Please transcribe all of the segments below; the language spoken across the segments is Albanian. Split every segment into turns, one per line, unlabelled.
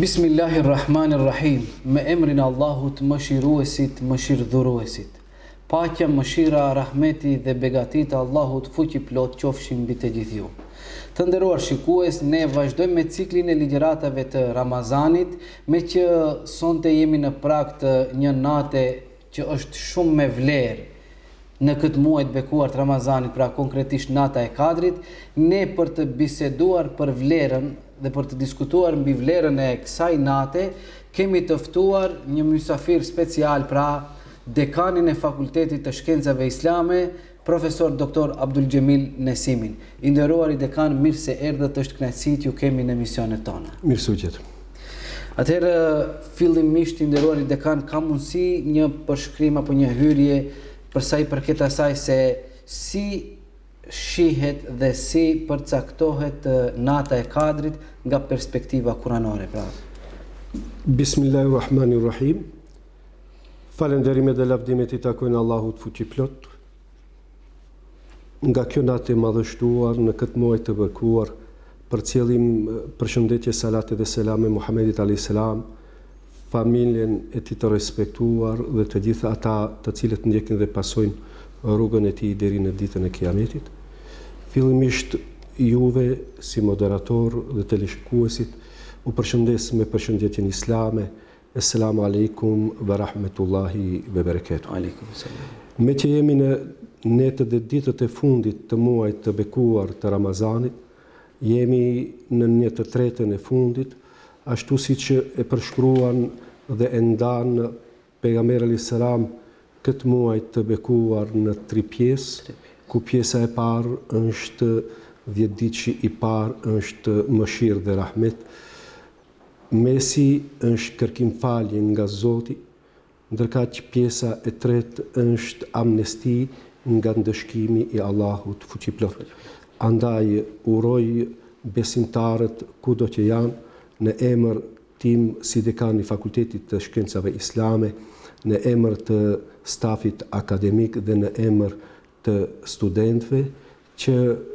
Bismillahirrahmanirrahim. Me emrin e Allahut, mëshiruesit, mëshirdhuruesit. Paqja, mëshira, rahmeti dhe begatit e Allahut fuqi plot qofshin mbi të gjithë ju. Të nderuar shikues, ne vazhdojmë me ciklin e ligjëratave të Ramazanit, me që sonte jemi në prag të një nate që është shumë me vlerë në këtë muaj të bekuar të Ramazanit, pra konkretisht nata e Kadrit, ne për të biseduar për vlerën dhe për të diskutuar mbi vlerën e kësaj nate, kemi të ftuar një mysafir special, pra dekanin e Fakultetit të Shkencave Islame, profesor Dr. Abdul Gjemil Nesimin. I nderuari dekan, mirë se erdhët, është kënaqësi t'ju kemi në emisionet tona.
Mirë se u gjetë.
Atëherë, fillimisht i nderuari dekan, ka mundësi një përshkrim apo një hyrje për sa i përket asaj se si shihet dhe si përcaktohet nata e Kadrit nga perspektiva kuranore, pra.
Bismillahirrahmanirrahim. Falënderimet dhe lavdimet i takojnë Allahut fuqiplot. Nga kjo natë e madhështuar në këtë muaj të bekuar, përcjellim përshëndetje, salate dhe selame Muhamedit alayhis salam, familjen e tij të respektuar dhe të gjitha ata të cilët ndjekin dhe pasojnë rrugën e tij deri në ditën e Kiametit. Fillimisht juve si moderator dhe teleshikuesit u përshëndes me përshëndetjen islame. Assalamu alaikum wa rahmetullahi wa barakatuh.
Aleikum salam.
Me që jemi në netët dhe ditët e fundit të muajit të bekuar të Ramazanit, jemi në një të tretën e fundit, ashtu si që e përshkruan dhe e ndanë pejgamberi alayhis salam këtë muaj të bekuar në 3 pjesë, ku pjesa e parë është 10 ditë i parë është mëshirë dhe rahmet, mesi është kërkim falje nga Zoti, ndërkaq që pjesa e tretë është amnesti nga ndëshkimi i Allahut fuqiplot. Andaj uroj besimtarët kudo që janë në emër tim si dekan i Fakultetit të Shkencave Islame, në emër të stafit akademik dhe në emër të studentëve, që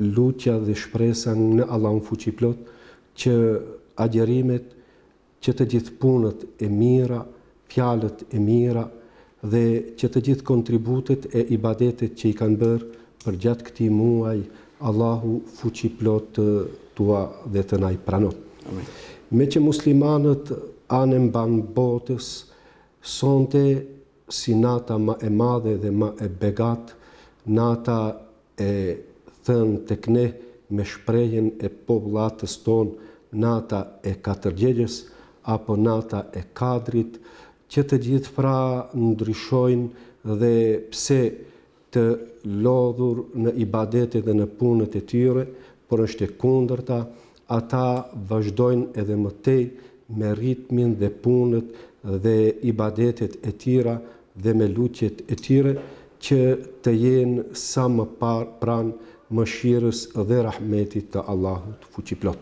lutja dhe shpresa në Allahun fuqiplot, që agjerimet, që të gjithë punët e mira, fjalët e mira dhe që të gjithë kontributet e ibadetet që i kanë bërë për gjatë këtij muaji, Allahu fuqiplot tua dhe të na i pranon.
Amen.
Me që muslimanët anë mban botës, sonte si nata më e madhe dhe më e begat, nata e thënë tek ne me shprehjen e popullatës tonë, nata e Katërgjegjes apo nata e Kadrit, që të gjithë pra ndryshojnë dhe pse të lodhur në ibadete dhe në punët e tyre, por është e kundërta, ata vazhdojnë edhe më tej me ritmin dhe punët dhe ibadetet e tyre dhe me lutjet e tyre, që të jenë sa më pranë mëshirës dhe rahmetit të Allahut fuqiplot.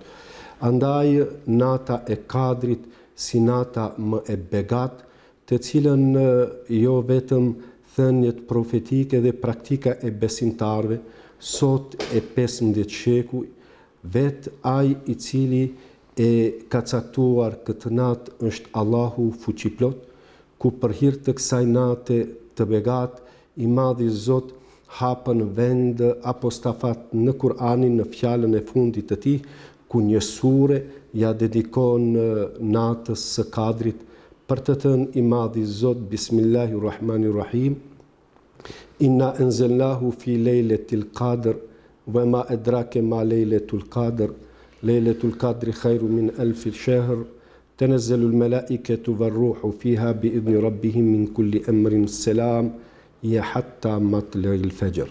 Andaj nata e Kadrit si nata më e begat, të cilën jo vetëm thënjet profetike dhe praktika e besimtarve, sot e 15 shekuj, vetë ai i cili e ka caktuar këtë natë është Allahu fuqiplot, ku për hir të kësaj nate të begat, i madhi Zot hapën vend apostafat në Kur'anin në fjalën e fundit të tij, ku një sure ja dedikon natës së Kadrit, për të thënë i madhi Zot Bismillahirrahmanirrahim, Inna anzalnahu fi lejletil qadr, wa ma adrake ma lejletul qadr, lejletul qadri khairu min alfi shahr, tanazzalul malaikatu warruhu fiha bi idni rabbihim min kulli amrin salam, ja hatta matla'il fajr.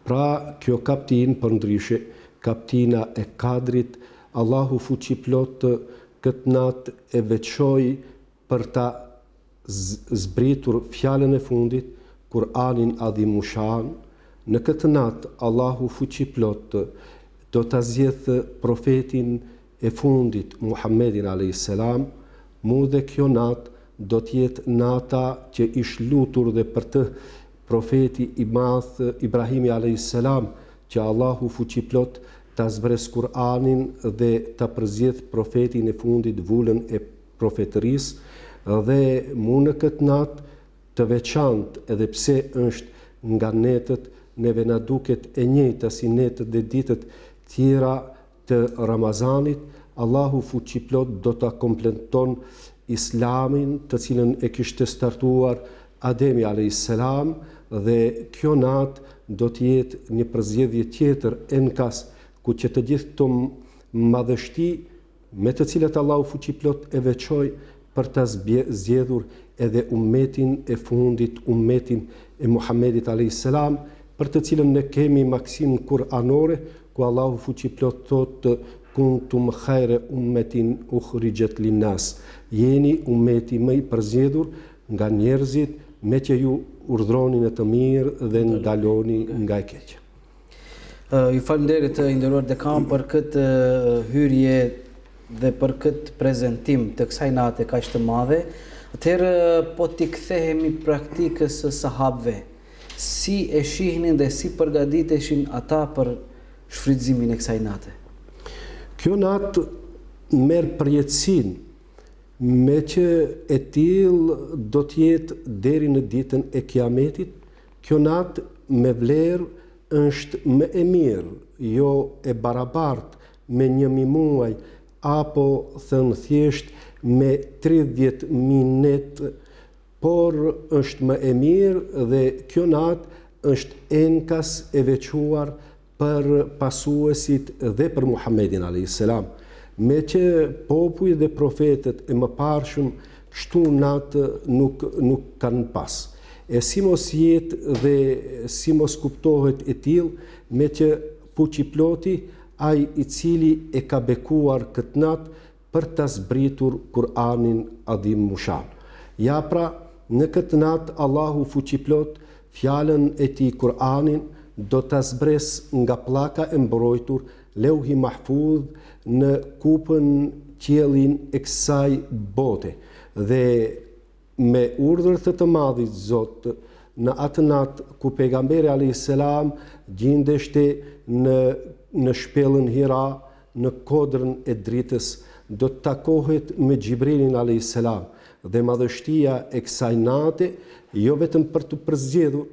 Pra, kjo kaptin për ndryshe, kaptina e Kadrit, Allahu fuqiplot këtë natë e veçoi për ta zbritur fjalën e fundit, Kur'anin adhimushan. Në këtë natë Allahu fuqiplot do ta zgjedhë profetin e fundit Muhammedin alayhis salam, mu dhe kjo natë do të jetë nata që ish lutur dhe për të profeti i madh Ibrahimi alayhis salam, që Allahu fuqiplot ta zbres Kur'anin dhe ta përzgjedh profetin e fundit, vulën e profetërisë dhe mu në këtë natë të veçantë, edhe pse është nga netët, neve na duket e njëjta si netët dhe ditët tjera të Ramazanit, Allahu fuqiplot do ta kompleton Islamin, të cilën e kishte startuar Ademi a.s. dhe kjo natë do të jetë një përzgjedhje tjetër enkas, ku që të gjithë të madhështi me të cilat Allahu fuqiplot e veçoi për ta zgjedhur edhe ummetin e fundit, ummetin e Muhammedit a.s., për të cilën ne kemi maksim kuranore, ku Allahu fuqiplot thotë kuntum khayra ummetin ukhrijat linnas, jeni ummeti më i përzgjedhur nga njerëzit, me që ju urdhroni në të mirë dhe ndaloni nga e keqja.
Ju falenderit të nderuar dekan për këtë hyrje dhe për këtë prezantim të kësaj nate kaq të madhe. Atëherë po t'i kthehemi praktikës së sahabëve. Si e shihnin dhe si përgatiteshin ata për shfrytëzimin e kësaj nate?
Kjo natë merr përjetësinë me që e tillë do të jetë deri në ditën e Kiametit. Kjo natë me vlerë është më e mirë, jo e barabartë me 1.000 muaj, apo thënë thjesht me 30.000 net, por është më e mirë dhe kjo natë është enkas e veçuar për pasuesit dhe për Muhammedin a.s. Me që popujt dhe profetët e mëparshëm kështu natë nuk kanë pas. E si mos jetë dhe si mos kuptohet e tillë, me që fuqiploti ai i cili e ka bekuar këtë natë për ta zbritur Kur'anin adhim mushan. Ja pra, në këtë natë Allahu fuqiplot fjalën e tij Kur'anin do ta zbres nga pllaka e mbrojtur Leuhi Mahfudh në kupën qiellin e kësaj bote, dhe me urdhër të madhit Zot, në atë natë ku pejgamberi a.s. gjindeshte në shpellën Hira, në kodrën e dritës, do të takohet me Xhibrilin a.s. dhe madhështia e kësaj nate, jo vetëm për të përzgjedhur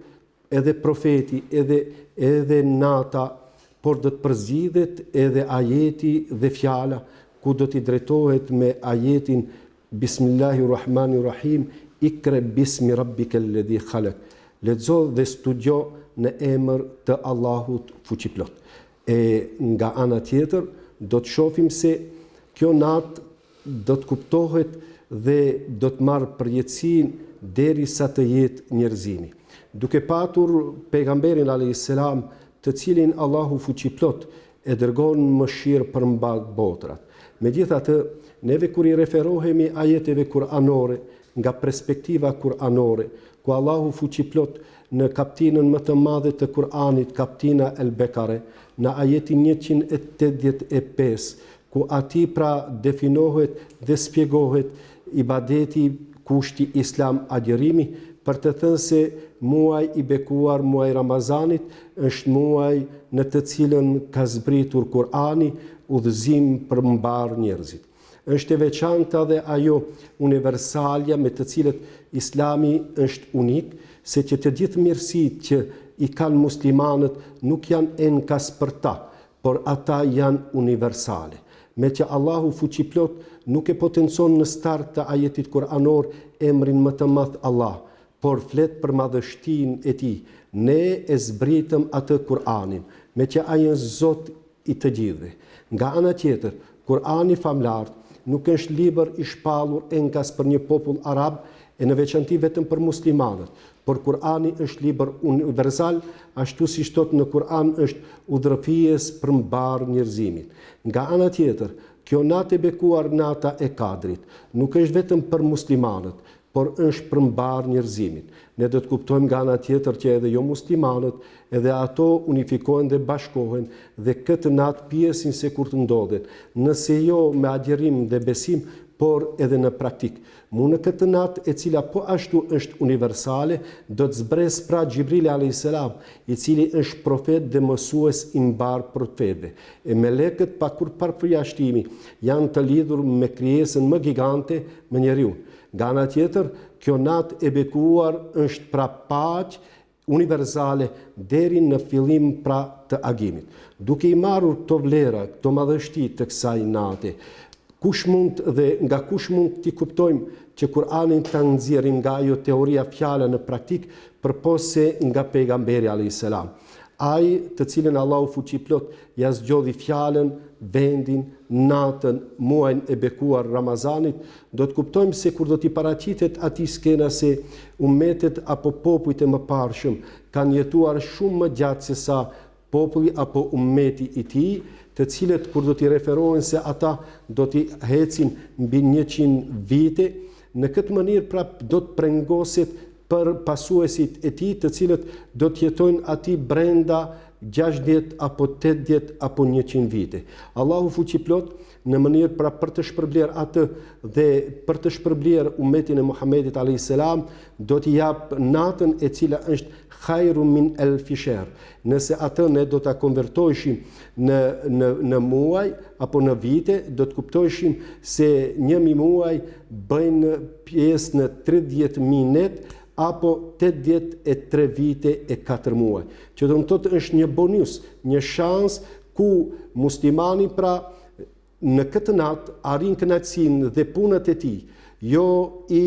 edhe profeti, edhe nata, por do të përzgjidhet edhe ajeti dhe fjala, ku do t'i drejtohet me ajetin Bismillahirrahmanirrahim, Ikra bismi rabbika alladhi khalaq. Lexo dhe studio në emër të Allahut fuqiplot. E nga ana tjetër do të shohim se kjo natë do të kuptohet dhe do të marrë përjetësinë derisa të jetë njerëzimi. Duke patur pejgamberin a.s., të cilin Allahu fuqiplot e dërgon mëshirë për mba botrat. Megjithatë, neve kur i referohemi ajeteve kuranore nga perspektiva kuranore, ku Allahu fuqiplot në kaptinën më të madhe të Kur'anit, kaptina El Bekare, në ajetin 185, ku ati pra definohet dhe spjegohet ibadeti, kushti islam, agjerimi, për të thënë se muaj i bekuar, muaj Ramazanit, është muaj në të cilën ka zbritur Kur'ani, udhëzim për mbar njerëzit. Është e veçanta dhe ajo universalja me të cilët Islami është unik, se që të gjithë mirësit që i kanë muslimanët nuk janë enkas për ta, por ata janë universale. Me që Allahu fuqiplot nuk e potencon në start të ajetit kuranor emrin më të madh Allah, por flet për madhështinë e tij. Ne e zbritëm atë Kur'anin, me që ai është Zot i të gjithëve. Nga ana tjetër, Kur'ani famlar nuk është libër i shpallur enkas për një popull arab, e në veçanti vetëm për muslimanët, por Kur'ani është libër universal, ashtu si thot në Kur'an është udhërfies për mbar njerëzimin. Nga ana tjetër, kjo natë e bekuar, nata e Kadrit, nuk është vetëm për muslimanët, por është për mbar njerëzimin. Ne do të kuptojmë nga ana tjetër që edhe jo muslimanët, edhe ato unifikohen dhe bashkohen dhe këtë natë pjesin se kur të ndodhet. Nëse jo me agjerim dhe besim, por edhe në praktik. Mu në këtë natë e cila po ashtu është universale, do të zbres pra Gjibrili a.s. I cili është profet dhe mësues i mbar profetëve. E melekët pa kur përjashtimi janë të lidhur me krijesën më gigante me njeriu. Nga ana tjetër, kjo natë e bekuar është pra paqë universale deri në fillim pra të agimit. Duke i marrur këto vlera, këto madhështi të kësaj nate, nga kush mund t'i kuptojmë që Kur'anin të nxjerrim nga ajo teoria fjala në praktik përpose nga pejgamberi a.s. Ai të cilën Allahu fuqiplot ja zgjodhi fjalën, vendin, natën, muajin e bekuar Ramazanit, do të kuptojmë se kur do t'i paraqitet atij skena se ummetet apo popujt e mëparshëm kanë jetuar shumë më gjatë se sa populli apo ummeti i tij, të cilët kur do t'i referohen se ata do t'i hecin mbi 100 vite, në këtë mënyrë prap do të prengoset për pasuesit e tij, të cilët do të jetojnë aty brenda 60 apo 80 apo 100 vite. Allahu fuqiplot në mënyrë pra për të shpërbler atë dhe për të shpërbler ummetin e Muhamedit a.s. do t'i jap natën e cila është khairu min alfi shahr. Nëse atë ne do ta konvertojshim në muaj apo në vite, do të kuptojshim se 1000 muaj bëjnë pjesë në 30.000 net apo 83 vite e 4 muaj. Që do të thotë është një bonus, një shans ku muslimani pra në këtë natë arrin kënaqësinë dhe punët e tij, jo i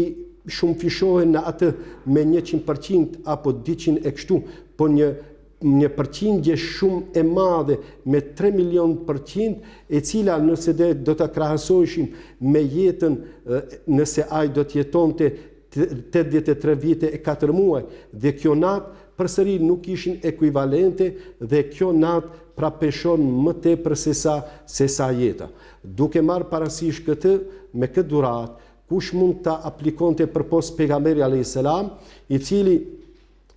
shumë fishohen në atë me 100% apo 200 e kështu, po një përqindje shumë e madhe me 3 milion %, e cila nëse do ta krahasojshim me jetën, nëse ai do të jetonte 83 vite e 4 muaj, dhe kjo natë përsëri nuk ishin ekuivalente dhe kjo natë pra peshon më tepër se sa jeta. Duke marrë parasysh këtë, me këtë durat, kush mund ta aplikonte përpos pejgamberi a.s. I cili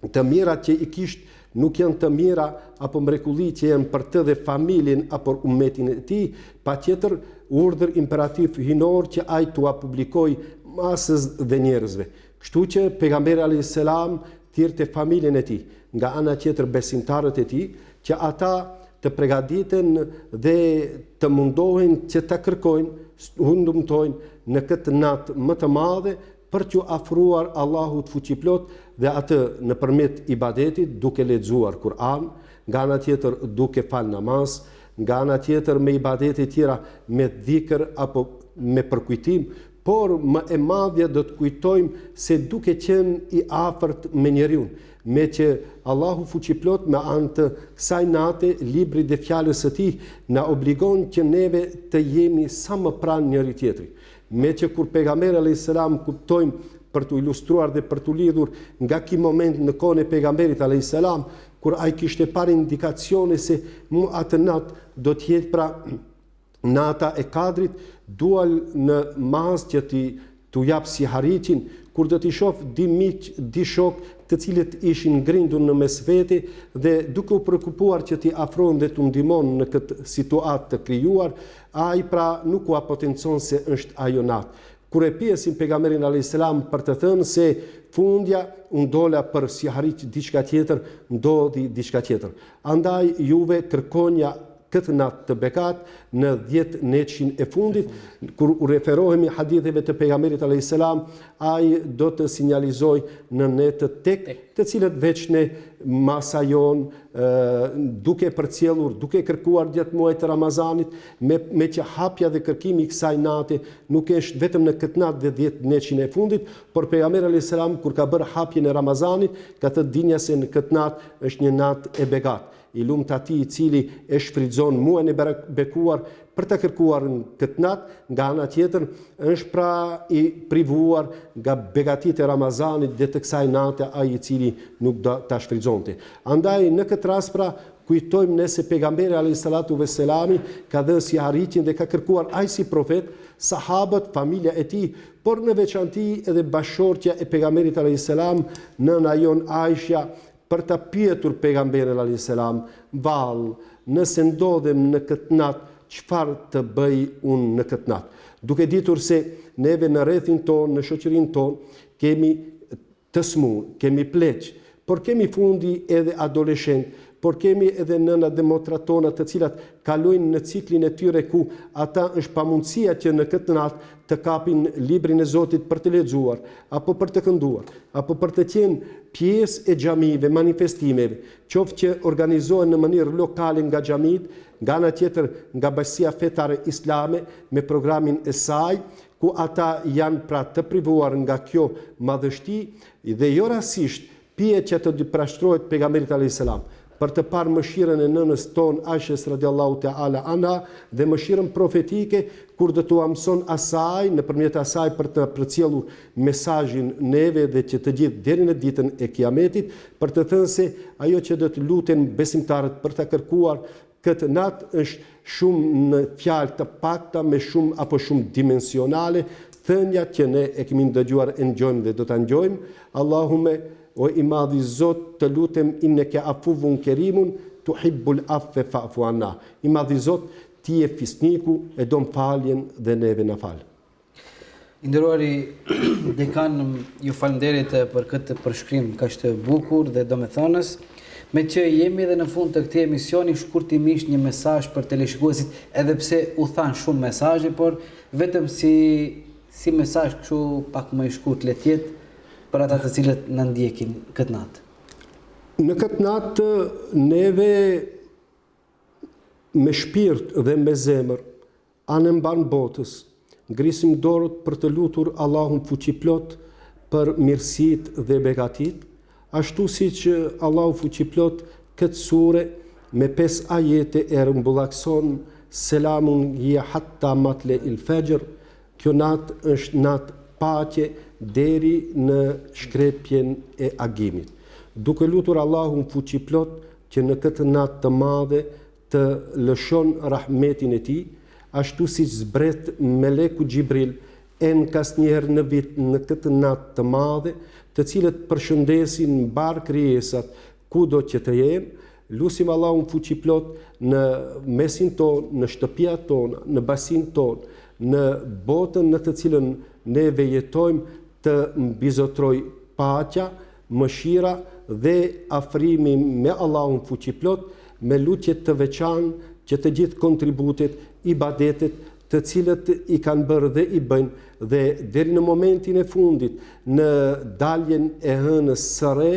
të mirat që i kishte nuk janë të mira apo mrekulli që janë për të dhe familjen apo ummetin e tij, patjetër urdhër imperativ hinor që ai t'ua publikoj masës dhe njerëzve. Kështu që pejgamberi a.s. thirrte familjen e tij, nga ana tjetër besimtarët e tij, që ata të përgatiten dhe të mundohen që ta kërkojnë, hundumtojnë në këtë natë më të madhe për t'u afruar Allahut fuqiplot dhe atë nëpërmjet ibadetit, duke lexuar Kur'an, nga ana tjetër duke fal namaz, nga ana tjetër me ibadete tjera, me dhikr apo me përkujtim, por më e madhja do të kujtojmë se duke qenë i afërt me njeriu, me që Allahu fuqiplot me anë të kësaj nate, libri dhe fjalës së tij na obligon që neve të jemi sa më pranë njëri tjetrit. Me që kur pejgamberi a.s. kuptojmë për të ilustruar dhe për të lidhur nga ky moment në kohën e pejgamberit a.s. kur ai kishte parë indikacione se atë natë do të jetë pra nata e Kadrit, dual në mas që t'u jap si hariqin, kur do t'i shoh di miq, di shok, të cilët ishin ngrindur në mes vete dhe duke u prekupuar që t'i afrohen dhe t'u ndihmon në këtë situatë të krijuar, ai pra nuk u apotencon se është ajo natë. Kur e pjesin pejgamberin a.s. për të thënë se fundja u ndola për si hariq diçka tjetër, ndodhi diçka tjetër. Andaj juve kërkonja këtë natë të bekat në 10 netëshin e fundit, kur u referohemi haditheve të pejgamberit a.s. ai do të sinjalizoj në netë tek, të cilët veç ne masajon, duke përcjellur, duke kërkuar gjatë muajit të Ramazanit, me që hapja dhe kërkimi i kësaj nate nuk është vetëm në këtë natë dhe 10 netëshin e fundit, por pejgamberi a.s. kur ka bërë hapjen e Ramazanit, ka thënë dinja se në këtë natë është një natë e begat. I lumt atij i cili e shfrytëzon muajin e bekuar për të kërkuar në këtë natë, nga ana tjetër është pra i privuar nga begatitë e Ramazanit dhe të kësaj nate ai i cili nuk do ta shfrytëzonte. Andaj në këtë rast pra kujtojmë ne se pejgamberi alayhis salatu vesselam ka dhënë si arritjen dhe ka kërkuar ai si profet, sahabët, familja e tij, por në veçanti edhe bashortja e pejgamberit alayhis salam, nëna jon Aisha, për ta pyetur pejgamberin alayhis salam, vallë, nëse ndodhem në këtë natë, çfarë të bëj unë në këtë natë? duke ditur se neve në rrethin tonë, në shoqërinë tonë, kemi të smunë, kemi pleq, por kemi fundi edhe adoleshent, por kemi edhe nëna dhe motra tona të cilat kalojnë në ciklin e tyre ku ata është pamundësia që në këtë natë të kapin librin e Zotit për të lexuar, apo për të kënduar, apo për të qenë pjesë e xhamive, manifestimeve, qoftë që organizohen në mënyrë lokale nga xhamit, nga ana tjetër nga Bashkia Fetare Islame me programin e saj, ku ata janë pra të privuar nga kjo madhështi dhe jo rastisht pihet që të prashtrohet pejgamberit alayhis salam për të parë mëshirën e nënës tonë Aishës radiallahu ta'ala anha dhe mëshirën profetike kur do t'u mëson asaj nëpërmjet asaj për të përcjellur mesazhin neve dhe që të gjithë deri në ditën e Kiametit, për të thënë se ajo që do të luten besimtarët për ta kërkuar këtë natë është shumë në fjalë të pakta me shumë apo shumë dimensionale, thënja që ne e kemi dëgjuar e ngjojmë dhe do ta ngjojmë. Allahume o i madhi Zot, të lutem inneke afuvun kerimun, tuhibbul affe fa'fu anna. I madhi Zot, ti je fisniku e do faljen dhe neve na fal.
I nderuari dekan, ju falenderit për këtë përshkrim kaq të bukur dhe domethënës. Me që jemi edhe në fund të këtij emisioni, shkurtimisht një mesazh për teleshikuesit, edhe pse u thanë shumë mesazhe, por vetëm si mesazh kështu pak më i shkurt le të jetë për ata të cilët na ndjekin këtë natë.
Në këtë natë neve me shpirt dhe me zemër anë mban botës, ngrisim dorët për të lutur Allahun fuqiplot për mirësitë dhe begatit, ashtu si që Allahu fuqiplot këtë sure me 5 ajete e rëmbullakson selamun hiya hatta matle il fajr. Kjo natë është natë paqe deri në shkrepjen e agimit. Duke lutur Allahun fuqiplot që në këtë natë të madhe të lëshon rahmetin e tij, ashtu si zbret meleku Gjibril enkas njëherë në vit në këtë natë të madhe, të cilët përshëndesin mbar krijesat kudo që të jenë, lusim Allahun fuqiplot në mesin tonë, në shtëpiat tona, në basin tonë, në botën në të cilën neve jetojmë, të mbizotroj paqja, mëshira dhe afrimi me Allahun fuqiplot, me lutje të veçantë që të gjithë kontributet, ibadetet, të cilët i kanë bërë dhe i bëjnë dhe deri në momentin e fundit në daljen e hënës së re,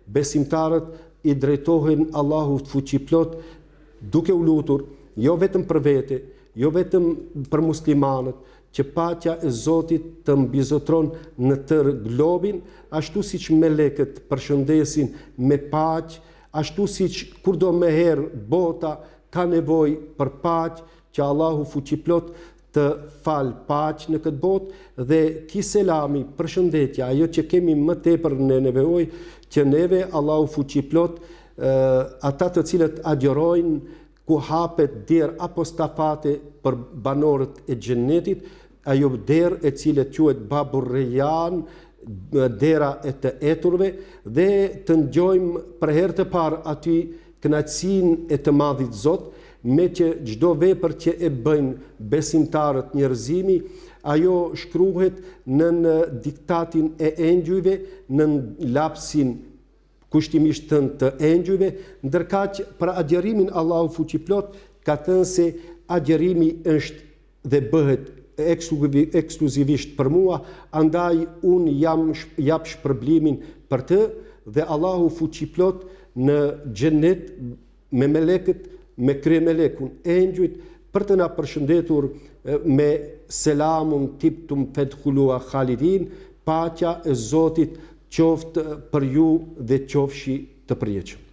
besimtarët i drejtohen Allahut fuqiplot duke u lutur jo vetëm për vete, jo vetëm për muslimanët, që paqja e Zotit të mbizotron në tërë globin, ashtu siç melekët përshëndesin me paqë, ashtu siç kurdo më herë bota ka nevojë për paqë, që Allahu fuqiplot të fal paqë në këtë botë dhe ki selami, përshëndetja, ajo që kemi më tepër në nevojë, që neve Allahu fuqiplot ata të cilët agjerojnë ku hapet derë apostafate për banorët e xhennetit, ajo derë e cilët quhet Babur Rayyan, dera e të eturve, dhe të ngjojmë për herë të parë aty kënaqësinë e të madhit Zot, me që çdo vepër që e bëjnë besimtarët njerëzimi, ajo shkruhet në diktatin e engjujve, në lapsin kushtimisht të engjujve, ndërkaq për agjerimin Allahu fuqiplot ka thënë se agjerimi është dhe bëhet ekskluzivisht për mua, andaj unë jap shpërblimin për të, dhe Allahu fuqiplot në xhennet me melekët, me kryemelekun e engjujt, për të na përshëndetur me selamun tiptum fedkhulua khalidin, paqja e Zotit qoftë për ju dhe qofshi të përjetshëm.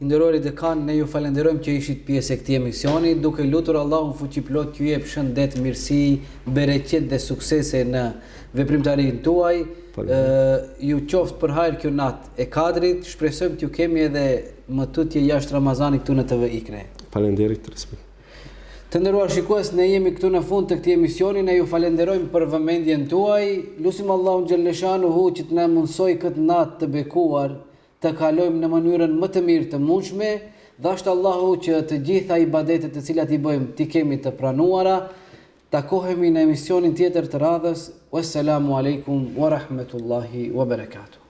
I nderuari dekan, ne ju falenderojmë që ishit pjesë e këtij emisioni, duke lutur Allahun fuqiplot t'ju jep shëndet, mirësi, bereqet dhe suksese në veprimtarinë tuaj. Ju qoftë për hajër kjo natë e Kadrit, shpresojmë t'ju kemi edhe më tutje jashtë Ramazanit këtu në TV Ikre.
Faleminderit, respekt.
Të nderuar shikues, ne jemi këtu në fund të këtij emisioni, ne ju falenderojmë për vëmendjen tuaj. Lusim Allahun xhalleshanuhu që të na mundsoj këtë natë të bekuar, të kalojmë në mënyrën më të mirë të mundshme, dashtë Allahu që të gjitha ibadetet të cilat i bëjmë t'i kemi të pranuara, Takohemi në emisionin tjetër të radhës. Wassalamu alaikum wa rahmetullahi wa barakatuh.